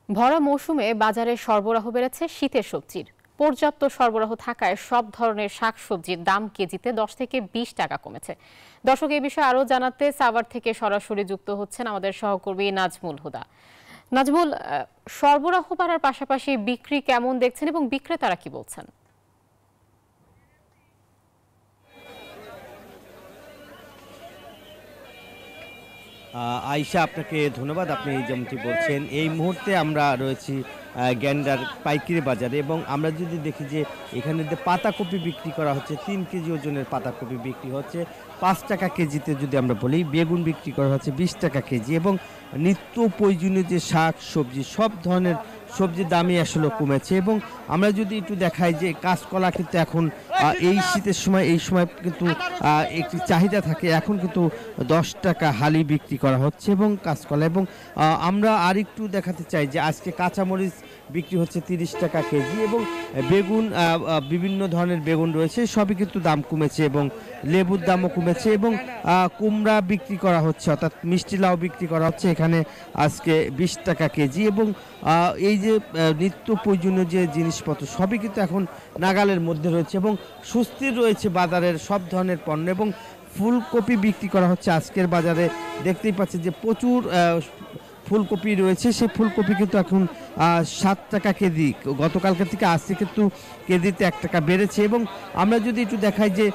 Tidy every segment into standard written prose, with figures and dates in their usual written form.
ভরা মৌসুমে বাজারে সরবরাহ বেড়েছে শীতের সবজির। পর্যাপ্ত সরবরাহ থাকায় সব ধরনের শাকসবজির দাম কেজিতে 10 থেকে 20 টাকা কমেছে। দর্শক, এই বিষয়ে আরো জানাতে সাভার থেকে সরাসরি যুক্ত হচ্ছেন আমাদের সহকর্মী নাজমুল হুদা। নাজমুল, সরবরাহ বাড়ার পাশাপাশি বিক্রি কেমন দেখছেন এবং বিক্রেতারা কি বলছেন? আয়শা, আপনাকে ধন্যবাদ। আপনি যেমনটি বলছেন, এই মুহূর্তে আমরা রয়েছি গ্যান্ডার পাইকারি বাজারে, এবং আমরা যদি দেখি যে এখানে যে পাতাকপি বিক্রি করা হচ্ছে, 3 কেজি ওজনের পাতাকপি বিক্রি হচ্ছে 5 টাকা কেজিতে। যদি আমরা বলি, বেগুন বিক্রি করা হচ্ছে 20 টাকা কেজি, এবং নিত্য প্রয়োজনীয় যে শাক সবজি, সব ধরনের সবজির দামই আসলে কমেছে। এবং আমরা যদি একটু দেখাই যে কাঁচকলা কিন্তু এখন এই শীতের সময় এই সময় কিন্তু একটি চাহিদা থাকে, এখন কিন্তু 10 টাকা হালি বিক্রি করা হচ্ছে এবং কাঁচকলা। এবং আমরা আরেকটু দেখাতে চাই যে আজকে কাঁচামরিচ বিক্রি হচ্ছে 30 টাকা কেজি, এবং বেগুন, বিভিন্ন ধরনের বেগুন রয়েছে, সবই কিন্তু দাম কমেছে, এবং লেবুর দামও কমেছে, এবং কুমড়া বিক্রি করা হচ্ছে, অর্থাৎ মিষ্টি লাউ বিক্রি করা হচ্ছে এখানে আজকে 20 টাকা কেজি। এবং এই যে নিত্য প্রয়োজনীয় যে জিনিসপত্র সবই কিন্তু এখন নাগালের মধ্যে রয়েছে, এবং সুস্থির রয়েছে বাজারের সব ধরনের পণ্য। এবং ফুলকপি বিক্রি করা হচ্ছে আজকের বাজারে, দেখতেই পাচ্ছেন যে প্রচুর ফুলকপি রয়েছে। সেই ফুলকপি কিন্তু এখন 7 টাকা কেজি, গতকালকে থেকে আজকে কিন্তু কেজিতে 1 টাকা বেড়েছে। এবং আমরা যদি একটু দেখাই যে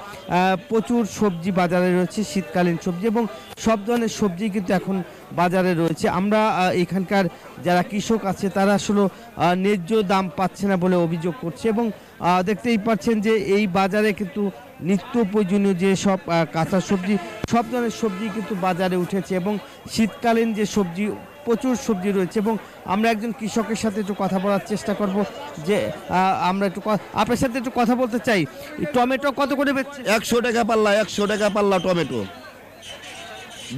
প্রচুর সবজি বাজারে রয়েছে, শীতকালীন সবজি, এবং সব ধরনের সবজি কিন্তু এখন বাজারে রয়েছে। আমরা এখানকার যারা কৃষক আছে তারা আসলে ন্যায্য দাম পাচ্ছে না বলে অভিযোগ করছে, এবং দেখতেই পাচ্ছেন যে এই বাজারে কিন্তু নিত্য প্রয়োজনীয় যে সব কাঁচা সবজি, সব ধরনের সবজি কিন্তু বাজারে উঠেছে, এবং শীতকালীন যে সবজি, প্রচুর সবজি রয়েছে। এবং আমরা একজন কৃষকের সাথে একটু কথা বলার চেষ্টা করব, যে আমরা একটু আপনার সাথে একটু কথা বলতে চাই। টমেটো কত করে বেচছে? 100 টাকা পাল্লা, 100 টাকা পাল্লা টমেটো,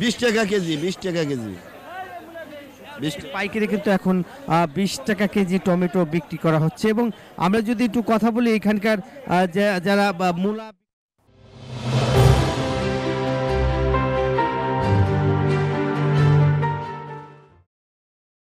20 টাকা কেজি, 20 টাকা কেজি। পাইকারি কিন্তু এখন 20 টাকা কেজি টমেটো বিক্রি করা হচ্ছে। এবং আমরা যদি একটু কথা বলি এখানকার যারা মূলা